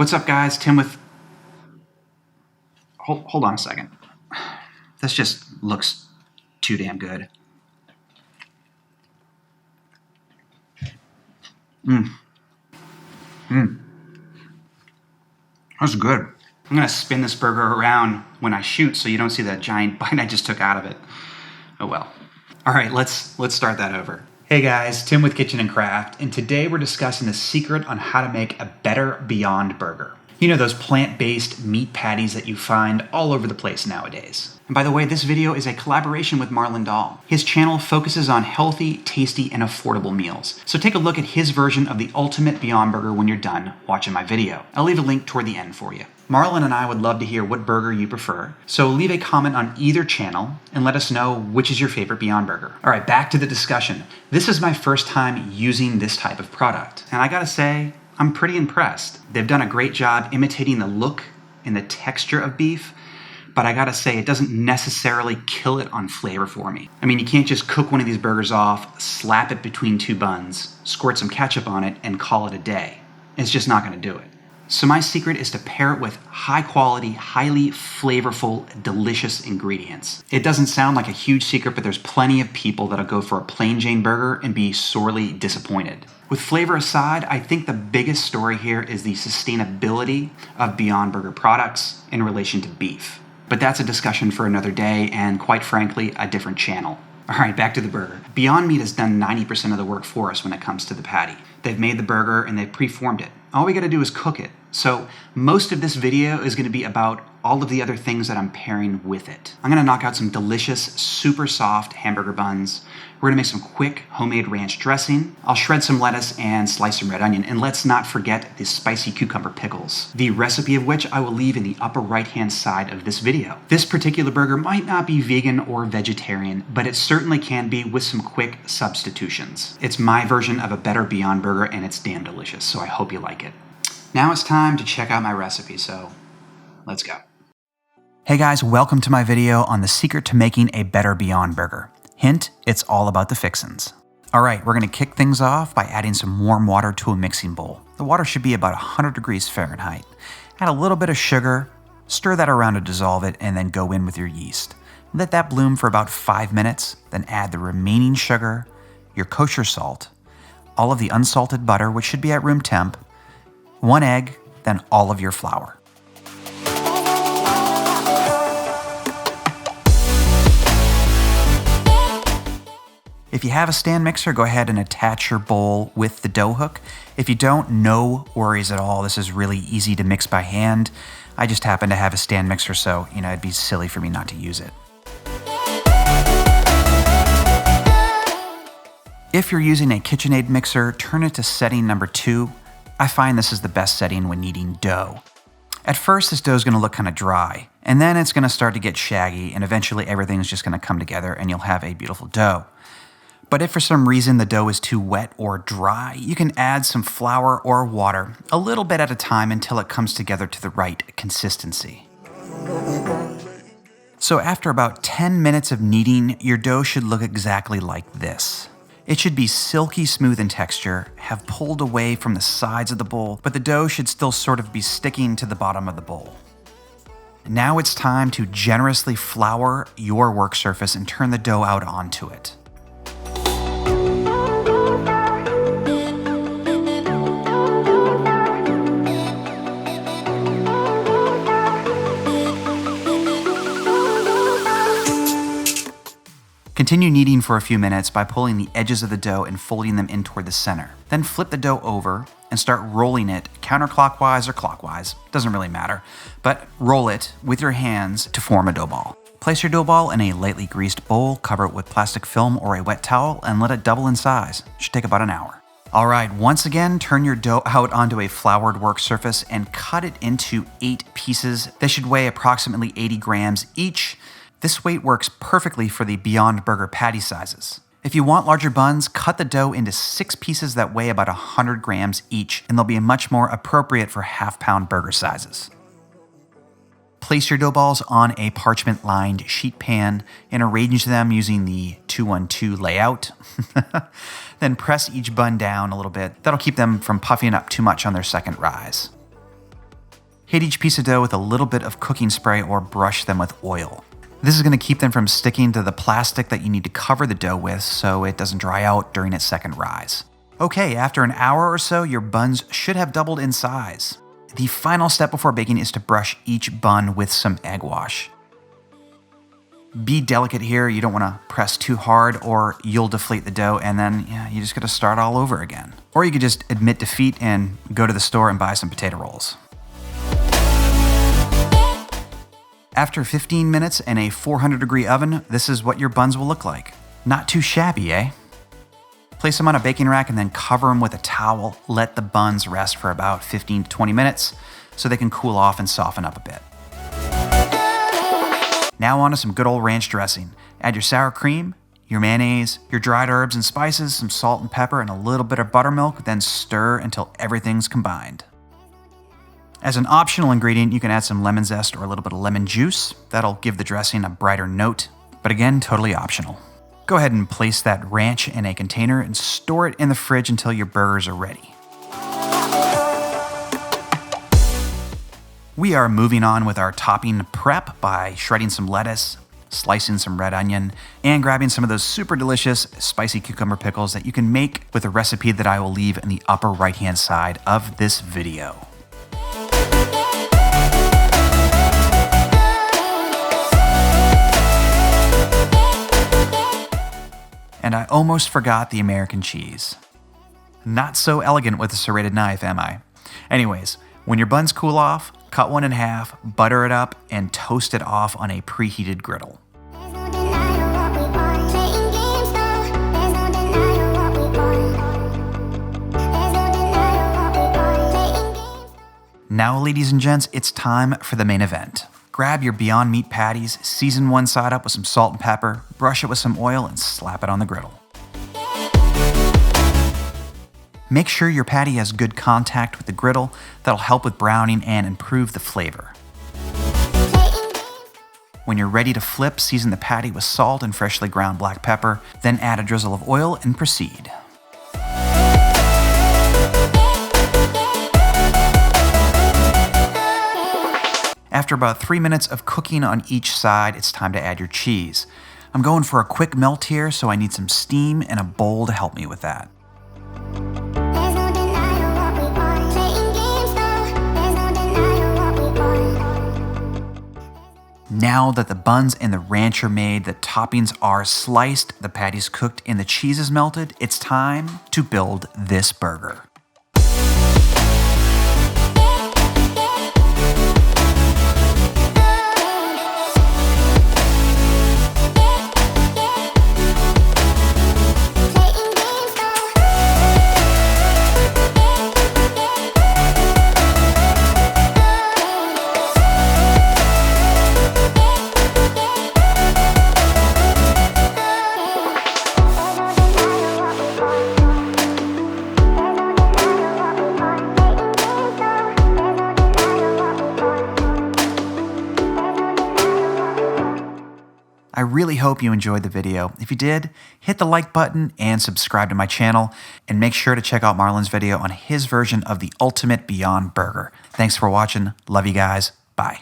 What's up, guys? Tim with... Hold on a second. This just looks too damn good. That's good. I'm gonna spin this burger around when I shoot so you don't see that giant bite I just took out of it. Oh well. All right, let's start that over. Hey guys, Tim with Kitchen and Craft, and today we're discussing the secret on how to make a better Beyond Burger. You know, those plant-based meat patties that you find all over the place nowadays. And by the way, this video is a collaboration with Marlon Dahl. His channel focuses on healthy, tasty, and affordable meals. So take a look at his version of the ultimate Beyond Burger when you're done watching my video. I'll leave a link toward the end for you. Marlon and I would love to hear what burger you prefer, so leave a comment on either channel and let us know which is your favorite Beyond Burger. All right, back to the discussion. This is my first time using this type of product, and I gotta say, I'm pretty impressed. They've done a great job imitating the look and the texture of beef, but I gotta say, it doesn't necessarily kill it on flavor for me. I mean, you can't just cook one of these burgers off, slap it between two buns, squirt some ketchup on it, and call it a day. It's just not gonna do it. So my secret is to pair it with high quality, highly flavorful, delicious ingredients. It doesn't sound like a huge secret, but there's plenty of people that'll go for a plain Jane burger and be sorely disappointed. With flavor aside, I think the biggest story here is the sustainability of Beyond Burger products in relation to beef. But that's a discussion for another day and, quite frankly, a different channel. All right, back to the burger. Beyond Meat has done 90% of the work for us when it comes to the patty. They've made the burger and they've preformed it. All we gotta do is cook it. So most of this video is gonna be about all of the other things that I'm pairing with it. I'm gonna knock out some delicious, super soft hamburger buns. We're gonna make some quick homemade ranch dressing. I'll shred some lettuce and slice some red onion. And let's not forget the spicy cucumber pickles, the recipe of which I will leave in the upper right-hand side of this video. This particular burger might not be vegan or vegetarian, but it certainly can be with some quick substitutions. It's my version of a better Beyond Burger and it's damn delicious, so I hope you like it. Now it's time to check out my recipe, so let's go. Hey guys, welcome to my video on the secret to making a better Beyond Burger. Hint, it's all about the fixins. All right, we're gonna kick things off by adding some warm water to a mixing bowl. The water should be about 100 degrees Fahrenheit. Add a little bit of sugar, stir that around to dissolve it, and then go in with your yeast. Let that bloom for about 5 minutes, then add the remaining sugar, your kosher salt, all of the unsalted butter, which should be at room temp, 1 egg, then all of your flour. If you have a stand mixer, go ahead and attach your bowl with the dough hook. If you don't, no worries at all. This is really easy to mix by hand. I just happen to have a stand mixer, so it'd be silly for me not to use it. If you're using a KitchenAid mixer, turn it to setting number 2. I find this is the best setting when kneading dough. At first, this dough is gonna look kind of dry, and then it's gonna start to get shaggy, and eventually everything's just gonna come together and you'll have a beautiful dough. But if for some reason the dough is too wet or dry, you can add some flour or water, a little bit at a time until it comes together to the right consistency. So after about 10 minutes of kneading, your dough should look exactly like this. It should be silky smooth in texture, have pulled away from the sides of the bowl, but the dough should still sort of be sticking to the bottom of the bowl. Now it's time to generously flour your work surface and turn the dough out onto it. Continue kneading for a few minutes by pulling the edges of the dough and folding them in toward the center. Then flip the dough over and start rolling it counterclockwise or clockwise, doesn't really matter, but roll it with your hands to form a dough ball. Place your dough ball in a lightly greased bowl, cover it with plastic film or a wet towel, and let it double in size. It should take about an hour. All right, once again, turn your dough out onto a floured work surface and cut it into 8 pieces. They should weigh approximately 80 grams each. This weight works perfectly for the Beyond Burger patty sizes. If you want larger buns, cut the dough into 6 pieces that weigh about 100 grams each, and they'll be much more appropriate for half-pound burger sizes. Place your dough balls on a parchment-lined sheet pan and arrange them using the 2-1-2 layout. Then press each bun down a little bit. That'll keep them from puffing up too much on their second rise. Hit each piece of dough with a little bit of cooking spray or brush them with oil. This is going to keep them from sticking to the plastic that you need to cover the dough with so it doesn't dry out during its second rise. Okay, after an hour or so, your buns should have doubled in size. The final step before baking is to brush each bun with some egg wash. Be delicate here, you don't want to press too hard or you'll deflate the dough and then you just got to start all over again. Or you could just admit defeat and go to the store and buy some potato rolls. After 15 minutes in a 400-degree oven, this is what your buns will look like. Not too shabby, eh? Place them on a baking rack and then cover them with a towel. Let the buns rest for about 15 to 20 minutes so they can cool off and soften up a bit. Now on to some good old ranch dressing. Add your sour cream, your mayonnaise, your dried herbs and spices, some salt and pepper, and a little bit of buttermilk, then stir until everything's combined. As an optional ingredient, you can add some lemon zest or a little bit of lemon juice. That'll give the dressing a brighter note, but again, totally optional. Go ahead and place that ranch in a container and store it in the fridge until your burgers are ready. We are moving on with our topping prep by shredding some lettuce, slicing some red onion, and grabbing some of those super delicious spicy cucumber pickles that you can make with a recipe that I will leave in the upper right-hand side of this video. And I almost forgot the American cheese. Not so elegant with a serrated knife, am I? Anyways, when your buns cool off, cut one in half, butter it up, and toast it off on a preheated griddle. Now, ladies and gents, it's time for the main event. Grab your Beyond Meat patties, season one side up with some salt and pepper, brush it with some oil, and slap it on the griddle. Make sure your patty has good contact with the griddle. That'll help with browning and improve the flavor. When you're ready to flip, season the patty with salt and freshly ground black pepper, then add a drizzle of oil and proceed. After about 3 minutes of cooking on each side, it's time to add your cheese. I'm going for a quick melt here, so I need some steam and a bowl to help me with that. Now that the buns and the ranch are made, the toppings are sliced, the patty's cooked, and the cheese is melted, it's time to build this burger. I really hope you enjoyed the video. If you did, hit the like button and subscribe to my channel, and make sure to check out Marlon's video on his version of the ultimate Beyond Burger. Thanks for watching. Love you guys. Bye.